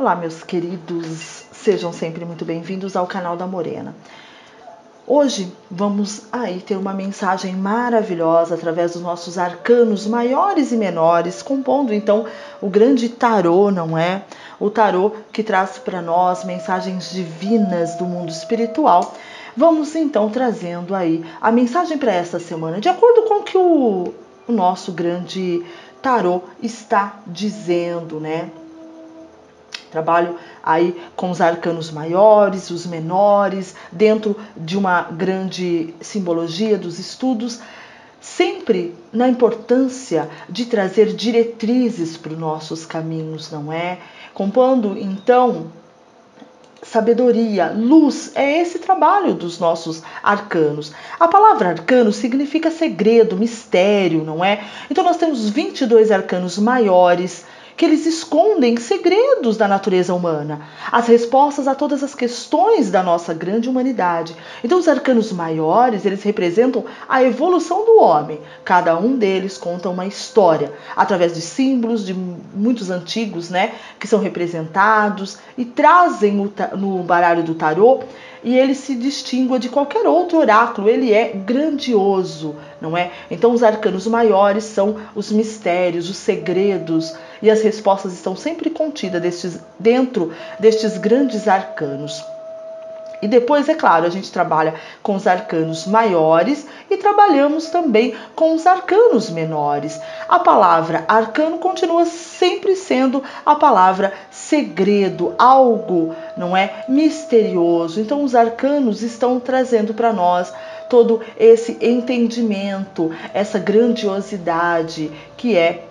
Olá, meus queridos, sejam sempre muito bem-vindos ao canal da Morena. Hoje vamos aí ter uma mensagem maravilhosa através dos nossos arcanos maiores e menores, compondo então o grande tarô, não é? O tarô que traz para nós mensagens divinas do mundo espiritual. Vamos então trazendo aí a mensagem para esta semana, de acordo com o que o nosso grande tarô está dizendo, né? Trabalho aí com os arcanos maiores, os menores, dentro de uma grande simbologia dos estudos, sempre na importância de trazer diretrizes para os nossos caminhos, não é? Compondo, então, sabedoria, luz, é esse trabalho dos nossos arcanos. A palavra arcano significa segredo, mistério, não é? Então nós temos 22 arcanos maiores, que eles escondem segredos da natureza humana, as respostas a todas as questões da nossa grande humanidade. Então os arcanos maiores, eles representam a evolução do homem. Cada um deles conta uma história, através de símbolos de muitos antigos, né, que são representados e trazem no baralho do tarô, e ele se distingue de qualquer outro oráculo, ele é grandioso, não é? Então os arcanos maiores são os mistérios, os segredos, e as respostas estão sempre contidas dentro destes grandes arcanos. E depois, é claro, a gente trabalha com os arcanos maiores e trabalhamos também com os arcanos menores. A palavra arcano continua sempre sendo a palavra segredo, algo, não é, misterioso. Então os arcanos estão trazendo para nós todo esse entendimento, essa grandiosidade que é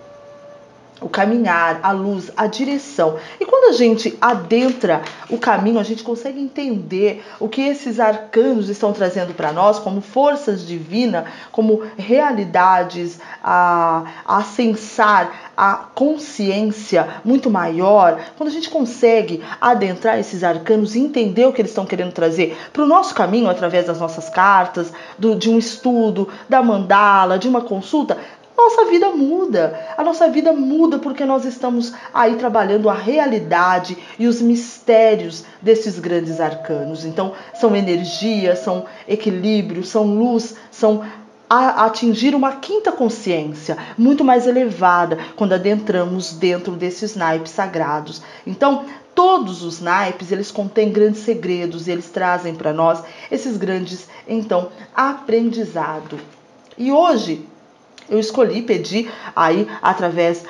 o caminhar, a luz, a direção. E quando a gente adentra o caminho, a gente consegue entender o que esses arcanos estão trazendo para nós como forças divinas, como realidades a sensar, a consciência muito maior. Quando a gente consegue adentrar esses arcanos e entender o que eles estão querendo trazer para o nosso caminho, através das nossas cartas, de um estudo, da mandala, de uma consulta, nossa vida muda, a nossa vida muda porque nós estamos aí trabalhando a realidade e os mistérios desses grandes arcanos. Então, são energia, são equilíbrio, são luz, são atingir uma quinta consciência muito mais elevada quando adentramos dentro desses naipes sagrados. Então, todos os naipes, eles contêm grandes segredos e eles trazem para nós esses grandes, então, aprendizado. E hoje eu escolhi pedir aí, através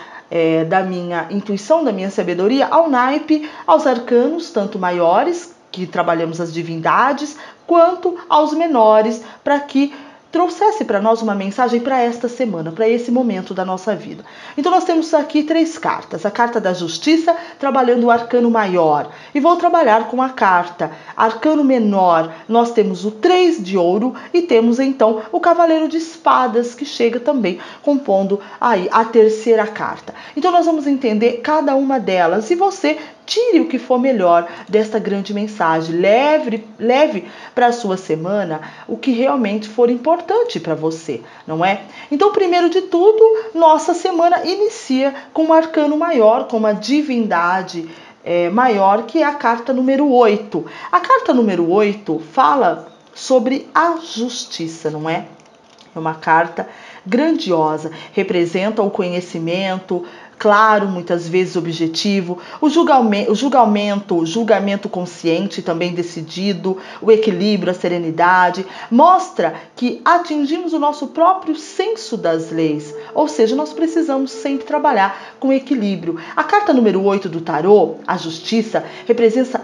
da minha intuição, da minha sabedoria, ao naipe, aos arcanos, tanto maiores, que trabalhamos as divindades, quanto aos menores, para que trouxesse para nós uma mensagem para esta semana, para esse momento da nossa vida. Então nós temos aqui 3 cartas. A carta da justiça, trabalhando o arcano maior. E vou trabalhar com a carta arcano menor. Nós temos o 3 de ouro e temos então o cavaleiro de espadas, que chega também compondo aí a terceira carta. Então nós vamos entender cada uma delas e você tire o que for melhor desta grande mensagem. Leve para a sua semana o que realmente for importante para você, não é? Então, primeiro de tudo, nossa semana inicia com um arcano maior, com uma divindade maior, que é a carta número 8. A carta número 8 fala sobre a justiça, não é? É uma carta grandiosa, representa o conhecimento, claro, muitas vezes objetivo, o julgamento consciente, também decidido, o equilíbrio, a serenidade, mostra que atingimos o nosso próprio senso das leis, ou seja, nós precisamos sempre trabalhar com equilíbrio. A carta número 8 do tarô, a justiça,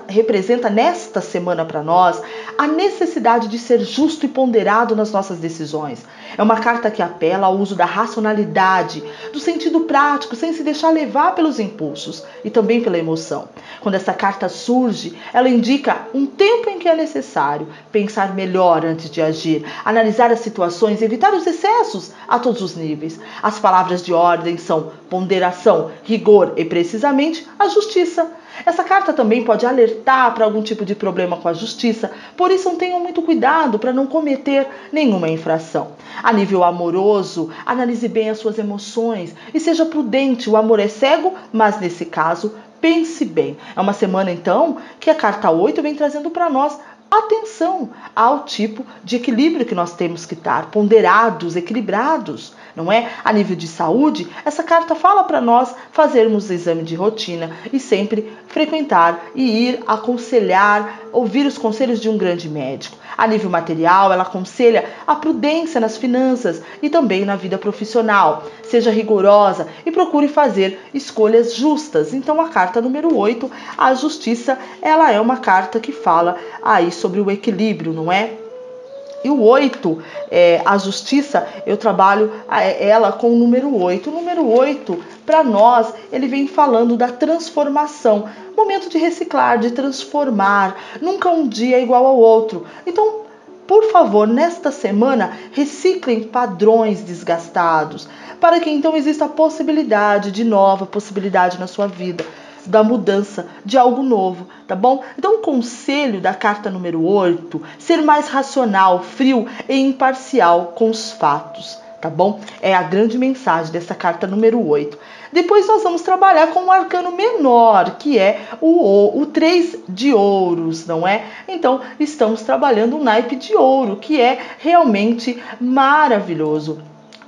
representa nesta semana para nós a necessidade de ser justo e ponderado nas nossas decisões. É uma carta que apela ao uso da racionalidade, do sentido prático, sem se deixar levar pelos impulsos e também pela emoção. Quando essa carta surge, ela indica um tempo em que é necessário pensar melhor antes de agir, analisar as situações, evitar os excessos a todos os níveis. As palavras de ordem são ponderação, rigor e, precisamente, a justiça. Essa carta também pode alertar para algum tipo de problema com a justiça, por isso tenham muito cuidado para não cometer nenhuma infração. A nível amoroso, analise bem as suas emoções e seja prudente. O amor é cego, mas nesse caso pense bem. É uma semana, então, que a carta 8 vem trazendo para nós atenção ao tipo de equilíbrio que nós temos que estar, ponderados, equilibrados, não é? A nível de saúde, essa carta fala para nós fazermos exame de rotina e sempre frequentar e ir aconselhar, ouvir os conselhos de um grande médico. A nível material, ela aconselha a prudência nas finanças e também na vida profissional. Seja rigorosa e procure fazer escolhas justas. Então, a carta número 8, a justiça, ela é uma carta que fala aí sobre o equilíbrio, não é? E o 8, a justiça, eu trabalho ela com o número 8. O número 8, para nós, ele vem falando da transformação. Momento de reciclar, de transformar. Nunca um dia é igual ao outro. Então, por favor, nesta semana, reciclem padrões desgastados, para que então exista a possibilidade de nova possibilidade na sua vida, da mudança, de algo novo, tá bom? Então o conselho da carta número 8, ser mais racional, frio e imparcial com os fatos, tá bom? É a grande mensagem dessa carta número 8. Depois nós vamos trabalhar com um arcano menor, que é o 3 de ouros, não é? Então estamos trabalhando um naipe de ouro, que é realmente maravilhoso.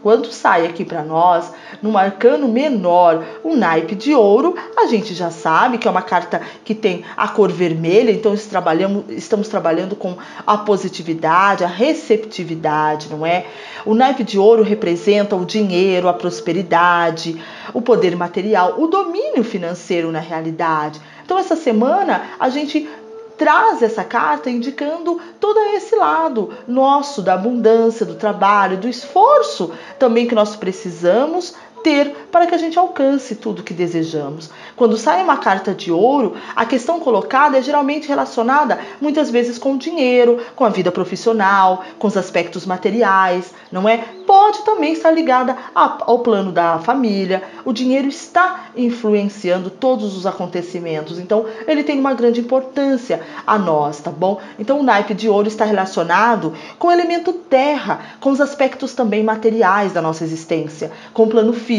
Quando sai aqui para nós, num arcano menor, um naipe de ouro, a gente já sabe que é uma carta que tem a cor vermelha, então estamos trabalhando com a positividade, a receptividade, não é? O naipe de ouro representa o dinheiro, a prosperidade, o poder material, o domínio financeiro na realidade. Então essa semana a gente traz essa carta indicando todo esse lado nosso, da abundância, do trabalho, do esforço também que nós precisamos ter para que a gente alcance tudo que desejamos. Quando sai uma carta de ouro, a questão colocada é geralmente relacionada muitas vezes com o dinheiro, com a vida profissional, com os aspectos materiais, não é? Pode também estar ligada ao plano da família. O dinheiro está influenciando todos os acontecimentos, então ele tem uma grande importância a nós, tá bom? Então o naipe de ouro está relacionado com o elemento terra, com os aspectos também materiais da nossa existência, com o plano físico.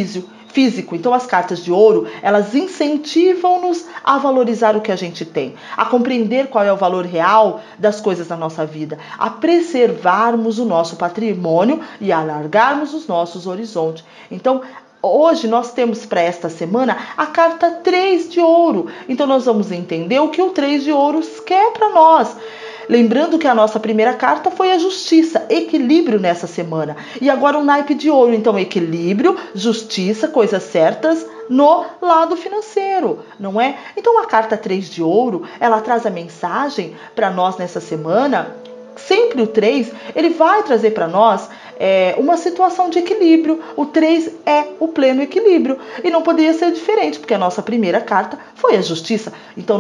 Então as cartas de ouro, elas incentivam-nos a valorizar o que a gente tem, a compreender qual é o valor real das coisas na nossa vida, a preservarmos o nosso patrimônio e a alargarmos os nossos horizontes. Então, hoje nós temos para esta semana a carta 3 de ouro. Então nós vamos entender o que o 3 de ouros quer para nós. Lembrando que a nossa primeira carta foi a justiça, equilíbrio nessa semana. E agora o naipe de ouro, então equilíbrio, justiça, coisas certas no lado financeiro, não é? Então a carta 3 de ouro, ela traz a mensagem para nós nessa semana. Sempre o 3, ele vai trazer para nós uma situação de equilíbrio. O 3 é o pleno equilíbrio. E não poderia ser diferente, porque a nossa primeira carta foi a justiça. Então,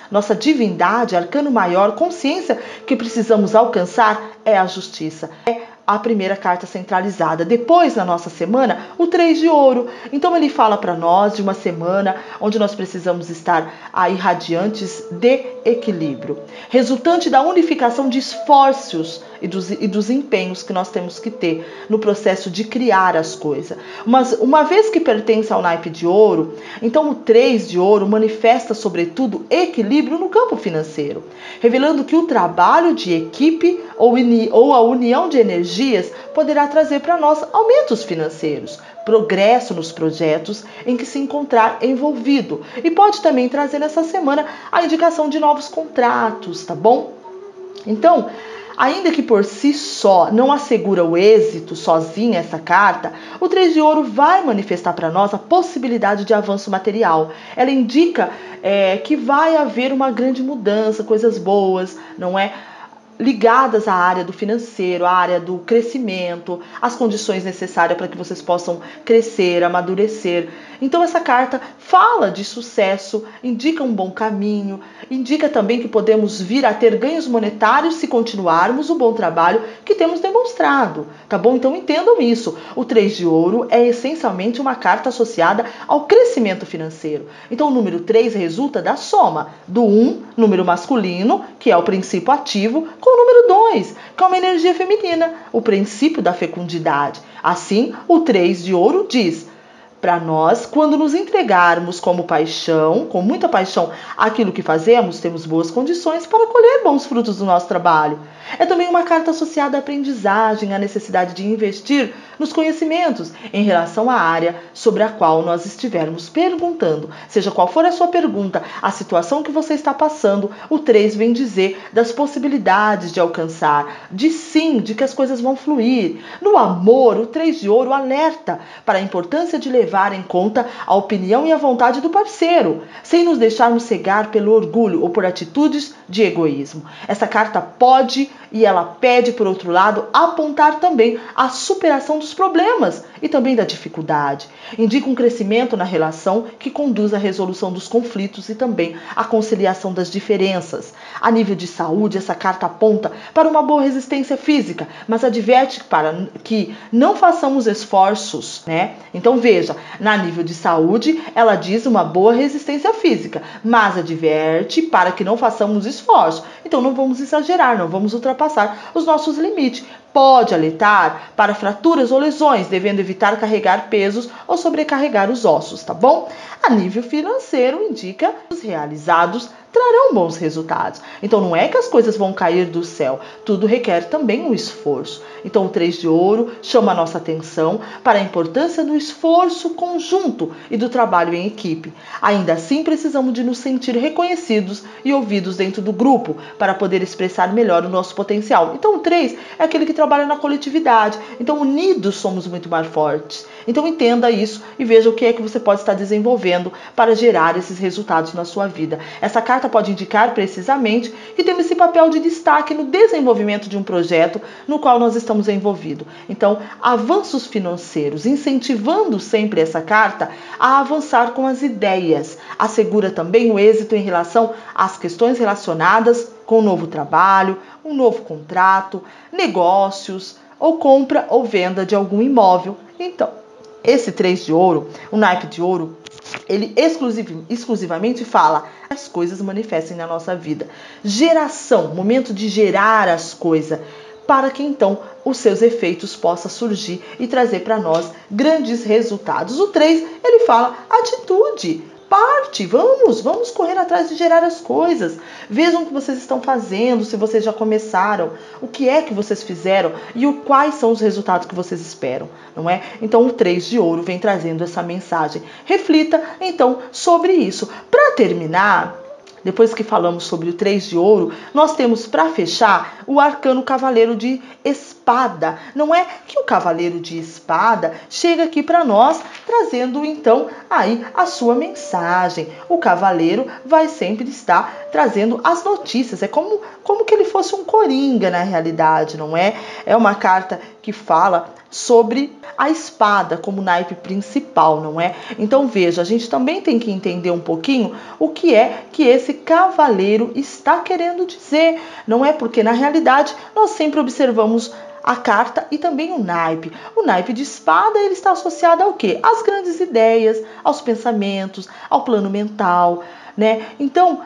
nossa divindade, arcano maior, consciência que precisamos alcançar é a justiça. É a primeira carta centralizada. Depois, na nossa semana, o 3 de ouro. Então, ele fala para nós de uma semana onde nós precisamos estar aí radiantes de equilíbrio, resultante da unificação de esforços e dos empenhos que nós temos que ter no processo de criar as coisas. Mas uma vez que pertence ao naipe de ouro, então o 3 de ouro manifesta, sobretudo, equilíbrio no campo financeiro, revelando que o trabalho de equipe ou a união de energias poderá trazer para nós aumentos financeiros, progresso nos projetos em que se encontrar envolvido. E pode também trazer nessa semana a indicação de novos contratos, tá bom? Então, ainda que por si só não assegura o êxito sozinha essa carta, o 3 de ouro vai manifestar para nós a possibilidade de avanço material. Ela indica que vai haver uma grande mudança, coisas boas, não é? Ligadas à área do financeiro, à área do crescimento, as condições necessárias para que vocês possam crescer, amadurecer. Então essa carta fala de sucesso, indica um bom caminho, indica também que podemos vir a ter ganhos monetários se continuarmos o bom trabalho que temos demonstrado, tá bom? Então entendam isso. O 3 de ouro é essencialmente uma carta associada ao crescimento financeiro. Então o número 3 resulta da soma do 1, número masculino, que é o princípio ativo, com o número 2, que é uma energia feminina, o princípio da fecundidade. Assim, o 3 de ouro diz: para nós, quando nos entregarmos com muita paixão, aquilo que fazemos, temos boas condições para colher bons frutos do nosso trabalho. É também uma carta associada à aprendizagem, à necessidade de investir nos conhecimentos em relação à área sobre a qual nós estivermos perguntando. Seja qual for a sua pergunta, a situação que você está passando, o 3 vem dizer das possibilidades de alcançar, de que as coisas vão fluir. No amor, o 3 de ouro alerta para a importância de levar em conta a opinião e a vontade do parceiro, sem nos deixarmos cegar pelo orgulho ou por atitudes de egoísmo. Essa carta pode e ela pede, por outro lado, apontar também a superação dos problemas e também da dificuldade. Indica um crescimento na relação que conduz à resolução dos conflitos e também à conciliação das diferenças. A nível de saúde, essa carta aponta para uma boa resistência física, mas adverte para que não façamos esforços, né? Então veja, na nível de saúde, ela diz uma boa resistência física, mas adverte para que não façamos esforço. Então não vamos exagerar, não vamos ultrapassar os nossos limites. Pode alertar para fraturas ou lesões, devendo evitar carregar pesos ou sobrecarregar os ossos, tá bom? A nível financeiro, indica que os realizados trarão bons resultados. Então não é que as coisas vão cair do céu, tudo requer também um esforço. Então o 3 de ouro chama a nossa atenção para a importância do esforço conjunto e do trabalho em equipe. Ainda assim, precisamos de nos sentir reconhecidos e ouvidos dentro do grupo para poder expressar melhor o nosso potencial. Então o 3 é aquele que trabalha na coletividade. Então unidos somos muito mais fortes. Então entenda isso e veja o que é que você pode estar desenvolvendo para gerar esses resultados na sua vida. Essa carta pode indicar precisamente que temos esse papel de destaque no desenvolvimento de um projeto no qual nós estamos envolvidos. Então, avanços financeiros, incentivando sempre essa carta a avançar com as ideias. Assegura também o êxito em relação às questões relacionadas com um novo trabalho, um novo contrato, negócios ou compra ou venda de algum imóvel. Então, esse 3 de ouro, o naipe de ouro, ele exclusivamente fala as coisas manifestem na nossa vida. Geração, momento de gerar as coisas, para que então os seus efeitos possam surgir e trazer para nós grandes resultados. O 3, ele fala atitude. Parte, vamos correr atrás de gerar as coisas. Vejam o que vocês estão fazendo, se vocês já começaram, o que é que vocês fizeram e quais são os resultados que vocês esperam, não é? Então o 3 de ouro vem trazendo essa mensagem. Reflita então sobre isso. Para terminar, depois que falamos sobre o 3 de ouro, nós temos para fechar o arcano cavaleiro de espada. Não é que o cavaleiro de espada chega aqui para nós trazendo então aí a sua mensagem. O cavaleiro vai sempre estar trazendo as notícias. É como que ele fosse um coringa na realidade, não é? É uma carta que fala sobre a espada como naipe principal, não é? Então veja, a gente também tem que entender um pouquinho o que é que esse cavaleiro está querendo dizer, não é? Porque na realidade nós sempre observamos a carta e também o naipe. O naipe de espada, ele está associado ao quê? Às grandes ideias, aos pensamentos, ao plano mental, né? Então,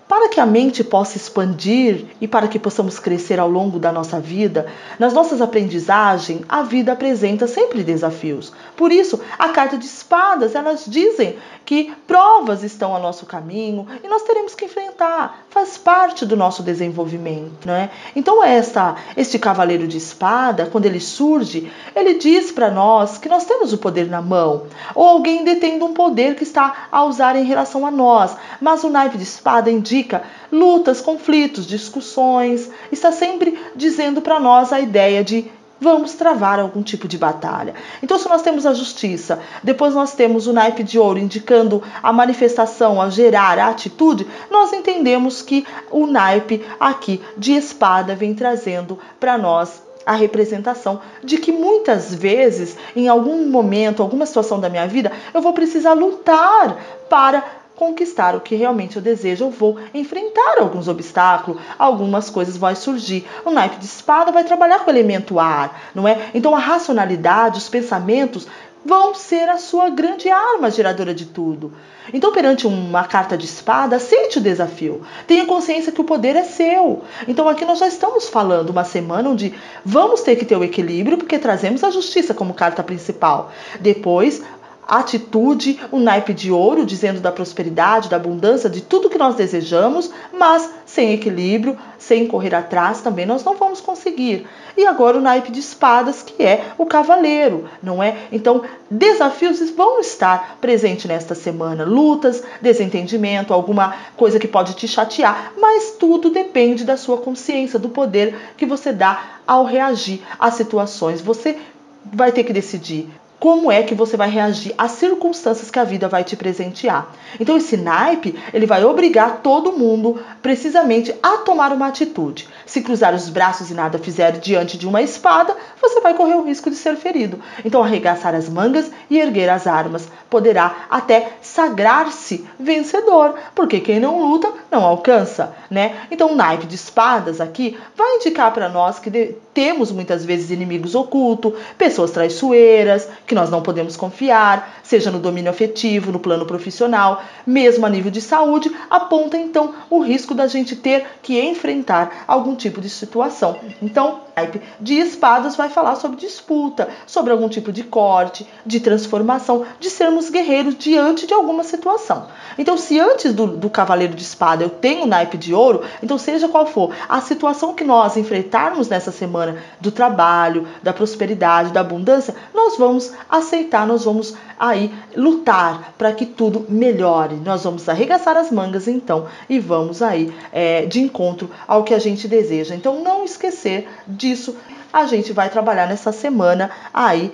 para que a mente possa expandir e para que possamos crescer ao longo da nossa vida, nas nossas aprendizagens, a vida apresenta sempre desafios. Por isso, a carta de espadas, elas dizem que provas estão ao nosso caminho e nós teremos que enfrentar. Faz parte do nosso desenvolvimento, não é? Então, este cavaleiro de espada, quando ele surge, ele diz para nós que nós temos o poder na mão, ou alguém detendo um poder que está a usar em relação a nós. Mas o naipe de espada indica lutas, conflitos, discussões, está sempre dizendo para nós a ideia de vamos travar algum tipo de batalha. Então, se nós temos a justiça, depois nós temos o naipe de ouro indicando a manifestação, a gerar, a atitude, nós entendemos que o naipe aqui de espada vem trazendo para nós a representação de que muitas vezes, em algum momento, alguma situação da minha vida, eu vou precisar lutar para conquistar o que realmente eu desejo. Eu vou enfrentar alguns obstáculos, algumas coisas vão surgir. O naipe de espada vai trabalhar com o elemento ar, não é? Então a racionalidade, os pensamentos vão ser a sua grande arma geradora de tudo. Então, perante uma carta de espada, aceite o desafio. Tenha consciência que o poder é seu. Então, aqui nós já estamos falando uma semana onde vamos ter que ter o equilíbrio, porque trazemos a justiça como carta principal. Depois, atitude, o naipe de ouro, dizendo da prosperidade, da abundância, de tudo que nós desejamos, mas sem equilíbrio, sem correr atrás também nós não vamos conseguir. E agora o naipe de espadas, que é o cavaleiro, não é? Então, desafios vão estar presentes nesta semana, lutas, desentendimento, alguma coisa que pode te chatear, mas tudo depende da sua consciência, do poder que você dá ao reagir às situações. Você vai ter que decidir como é que você vai reagir às circunstâncias que a vida vai te presentear. Então esse naipe, ele vai obrigar todo mundo precisamente a tomar uma atitude. Se cruzar os braços e nada fizer diante de uma espada, você vai correr o risco de ser ferido. Então arregaçar as mangas e erguer as armas poderá até sagrar-se vencedor, porque quem não luta não alcança, né? Então o naipe de espadas aqui vai indicar para nós que temos muitas vezes inimigos ocultos, pessoas traiçoeiras, que nós não podemos confiar, seja no domínio afetivo, no plano profissional, mesmo a nível de saúde, aponta então o risco da gente ter que enfrentar algum tipo de situação. Então, o naipe de espadas vai falar sobre disputa, sobre algum tipo de corte, de transformação, de sermos guerreiros diante de alguma situação. Então, se antes do cavaleiro de espada eu tenho o naipe de ouro, então seja qual for a situação que nós enfrentarmos nessa semana do trabalho, da prosperidade, da abundância, nós vamos aceitar, nós vamos aí lutar para que tudo melhore. Nós vamos arregaçar as mangas então e vamos aí de encontro ao que a gente deseja. Então não esquecer disso, a gente vai trabalhar nessa semana aí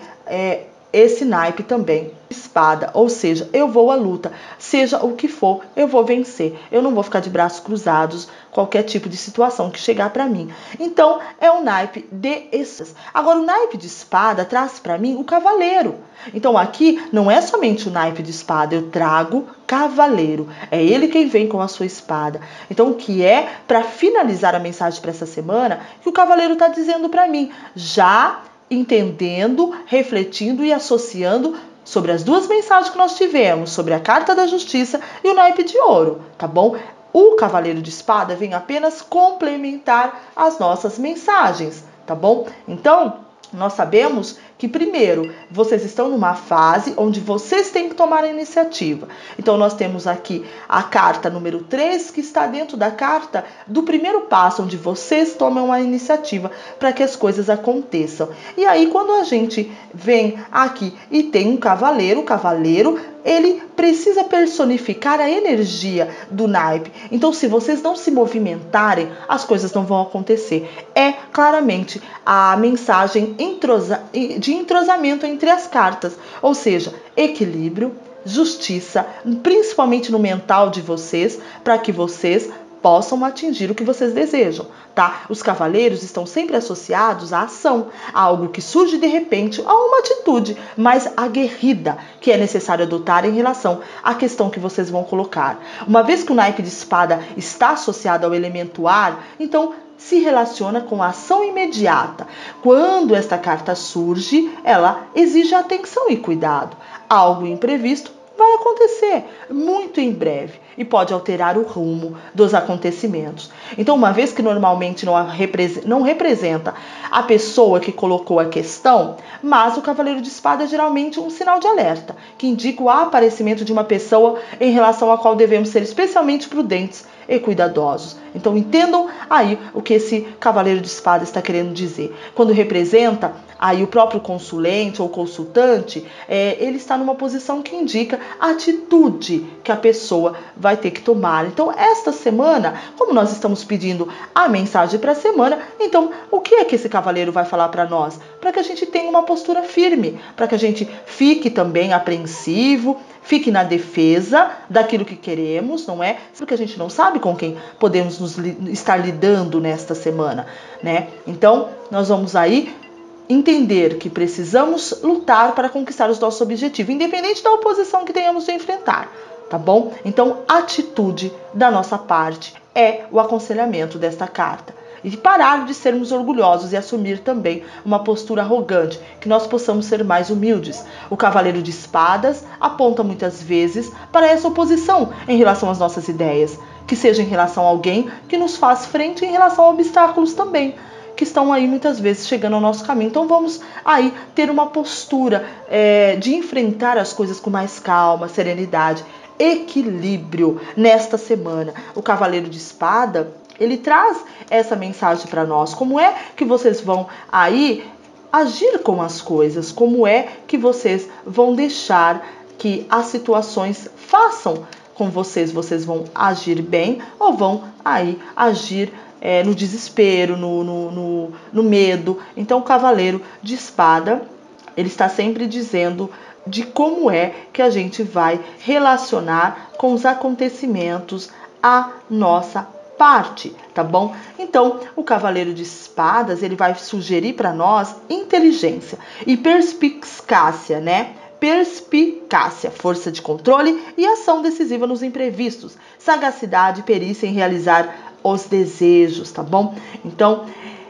esse naipe também, espada, ou seja, eu vou à luta, seja o que for, eu vou vencer, eu não vou ficar de braços cruzados, qualquer tipo de situação que chegar para mim. Então, é o naipe de espadas. Agora, o naipe de espada traz para mim o cavaleiro. Então, aqui não é somente o naipe de espada, eu trago cavaleiro, é ele quem vem com a sua espada. Então, o que é, para finalizar a mensagem para essa semana, que o cavaleiro está dizendo para mim, já entendendo, refletindo e associando sobre as duas mensagens que nós tivemos, sobre a carta da justiça e o naipe de ouro, tá bom? O cavaleiro de espada vem apenas complementar as nossas mensagens, tá bom? Então, nós sabemos que, primeiro, vocês estão numa fase onde vocês têm que tomar a iniciativa. Então, nós temos aqui a carta número 3, que está dentro da carta do primeiro passo, onde vocês tomam a iniciativa para que as coisas aconteçam. E aí, quando a gente vem aqui e tem um cavaleiro, o cavaleiro, ele precisa personificar a energia do naipe. Então, se vocês não se movimentarem, as coisas não vão acontecer. É claramente a mensagem de entrosamento entre as cartas, ou seja, equilíbrio, justiça, principalmente no mental de vocês, para que vocês possam atingir o que vocês desejam, tá? Os cavaleiros estão sempre associados à ação, a algo que surge de repente, a uma atitude mais aguerrida que é necessário adotar em relação à questão que vocês vão colocar. Uma vez que o naipe de espada está associado ao elemento ar, então se relaciona com a ação imediata. Quando esta carta surge, ela exige atenção e cuidado. Algo imprevisto vai acontecer muito em breve e pode alterar o rumo dos acontecimentos. Então, uma vez que normalmente não representa a pessoa que colocou a questão, mas o cavaleiro de espada é geralmente um sinal de alerta, que indica o aparecimento de uma pessoa em relação à qual devemos ser especialmente prudentes e cuidadosos. Então entendam aí o que esse cavaleiro de espada está querendo dizer. Quando representa aí o próprio consulente ou consultante, ele está numa posição que indica a atitude que a pessoa vai ter que tomar. Então esta semana, como nós estamos pedindo a mensagem para a semana, então o que é que esse cavaleiro vai falar para nós? Para que a gente tenha uma postura firme, para que a gente fique também apreensivo, fique na defesa daquilo que queremos, não é? Porque a gente não sabe com quem podemos estar lidando nesta semana, né? Então, nós vamos aí entender que precisamos lutar para conquistar os nossos objetivos, independente da oposição que tenhamos de enfrentar, tá bom? Então, atitude da nossa parte é o aconselhamento desta carta. E parar de sermos orgulhosos e assumir também uma postura arrogante, que nós possamos ser mais humildes. O cavaleiro de espadas aponta muitas vezes para essa oposição em relação às nossas ideias, que seja em relação a alguém que nos faz frente em relação a obstáculos também. que estão aí muitas vezes chegando ao nosso caminho. Então vamos aí ter uma postura de enfrentar as coisas com mais calma, serenidade, equilíbrio nesta semana. O Cavaleiro de Espada, ele traz essa mensagem para nós. Como é que vocês vão aí agir com as coisas? Como é que vocês vão deixar que as situações façam com vocês? Vocês vão agir bem ou vão aí agir no desespero, no medo? Então o Cavaleiro de Espada, ele está sempre dizendo de como é que a gente vai relacionar com os acontecimentos a nossa parte, tá bom? Então, o Cavaleiro de Espadas, ele vai sugerir para nós inteligência e perspicácia, né? Perspicácia, força de controle e ação decisiva nos imprevistos, sagacidade e perícia em realizar os desejos, tá bom? Então,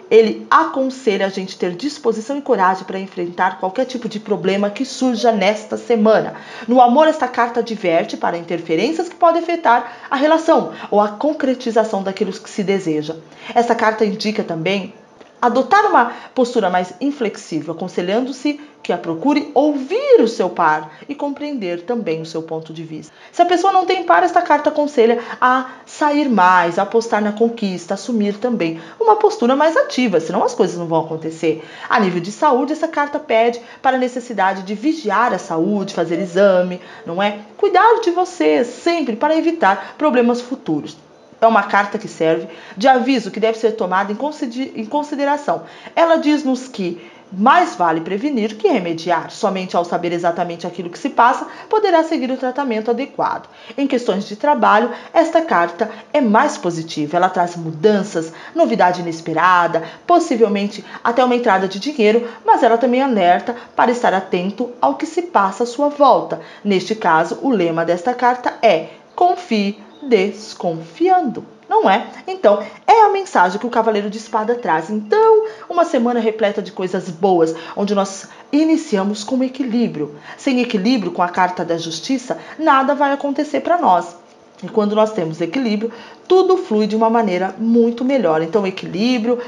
ele aconselha a gente ter disposição e coragem para enfrentar qualquer tipo de problema que surja nesta semana. No amor, esta carta adverte para interferências que podem afetar a relação ou a concretização daquilo que se deseja. Essa carta indica também adotar uma postura mais inflexível, aconselhando-se que a procure ouvir o seu par e compreender também o seu ponto de vista. Se a pessoa não tem par, esta carta aconselha a sair mais, a apostar na conquista, assumir também uma postura mais ativa, senão as coisas não vão acontecer. A nível de saúde, essa carta pede para a necessidade de vigiar a saúde, fazer exame, não é? Cuidar de você sempre para evitar problemas futuros. É uma carta que serve de aviso que deve ser tomada em consideração. Ela diz-nos que mais vale prevenir que remediar. Somente ao saber exatamente aquilo que se passa, poderá seguir o tratamento adequado. Em questões de trabalho, esta carta é mais positiva. Ela traz mudanças, novidade inesperada, possivelmente até uma entrada de dinheiro, mas ela também alerta para estar atento ao que se passa à sua volta. Neste caso, o lema desta carta é: confie desconfiando, não é? Então, é a mensagem que o Cavaleiro de Espada traz. Então, uma semana repleta de coisas boas, onde nós iniciamos com equilíbrio. Sem equilíbrio, com a carta da justiça, nada vai acontecer para nós. E quando nós temos equilíbrio, tudo flui de uma maneira muito melhor. Então, equilíbrio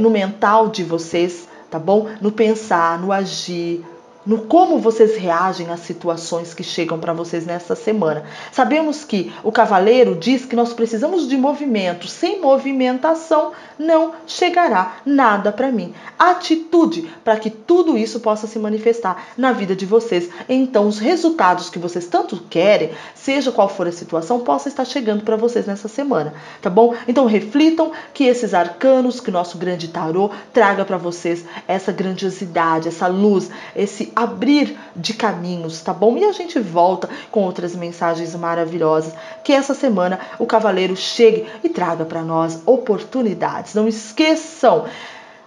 no mental de vocês, tá bom? No pensar, no agir, no como vocês reagem às situações que chegam para vocês nessa semana. Sabemos que o Cavaleiro diz que nós precisamos de movimento. Sem movimentação não chegará nada para mim. Atitude para que tudo isso possa se manifestar na vida de vocês. Então, os resultados que vocês tanto querem, seja qual for a situação, possa estar chegando para vocês nessa semana, tá bom? Então, reflitam que esses arcanos, que o nosso grande tarô traga para vocês essa grandiosidade, essa luz, esse abrir de caminhos, tá bom? E a gente volta com outras mensagens maravilhosas. Que essa semana o Cavaleiro chegue e traga para nós oportunidades. Não esqueçam,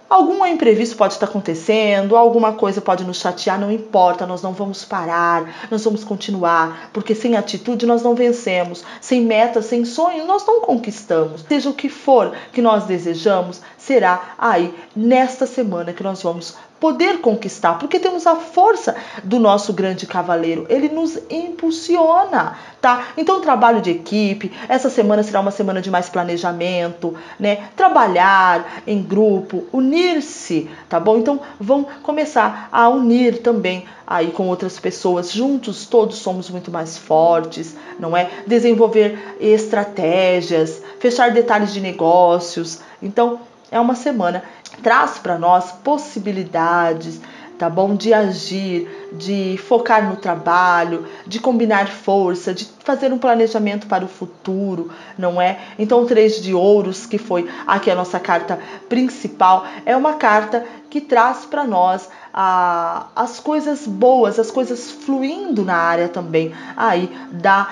algum imprevisto pode estar acontecendo, alguma coisa pode nos chatear, não importa, nós não vamos parar, nós vamos continuar, porque sem atitude nós não vencemos, sem metas, sem sonhos, nós não conquistamos. Seja o que for que nós desejamos, será aí nesta semana que nós vamos poder conquistar, porque temos a força do nosso grande cavaleiro, ele nos impulsiona, tá? Então, trabalho de equipe, essa semana será uma semana de mais planejamento, né? Trabalhar em grupo, unir-se, tá bom? Então, vão começar a unir também aí com outras pessoas, juntos todos somos muito mais fortes, não é? Desenvolver estratégias, fechar detalhes de negócios. Então, é uma semana que traz para nós possibilidades, tá bom? De agir, de focar no trabalho, de combinar força, de fazer um planejamento para o futuro, não é? Então, o 3 de ouros, que foi aqui a nossa carta principal, é uma carta que traz para nós as coisas boas, as coisas fluindo na área também aí da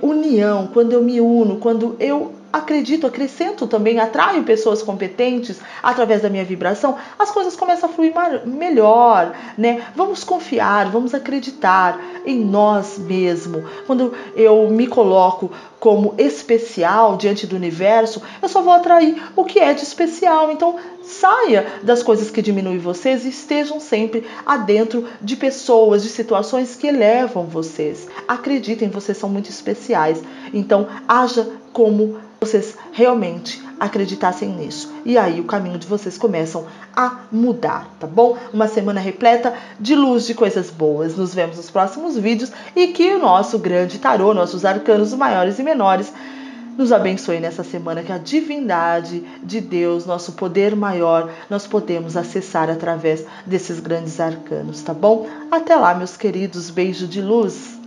união, quando eu me uno, quando eu acredito, acrescento também, atraio pessoas competentes através da minha vibração, as coisas começam a fluir melhor, né? Vamos confiar, vamos acreditar em nós mesmos. Quando eu me coloco como especial diante do universo, eu só vou atrair o que é de especial. Então, saia das coisas que diminuem vocês e estejam sempre adentro de pessoas, de situações que elevam vocês. Acreditem, vocês são muito especiais. Então, haja como vocês realmente acreditassem nisso. E aí o caminho de vocês começam a mudar, tá bom? Uma semana repleta de luz, de coisas boas. Nos vemos nos próximos vídeos e que o nosso grande tarô, nossos arcanos maiores e menores, nos abençoe nessa semana, que a divindade de Deus, nosso poder maior, nós podemos acessar através desses grandes arcanos, tá bom? Até lá, meus queridos, beijo de luz!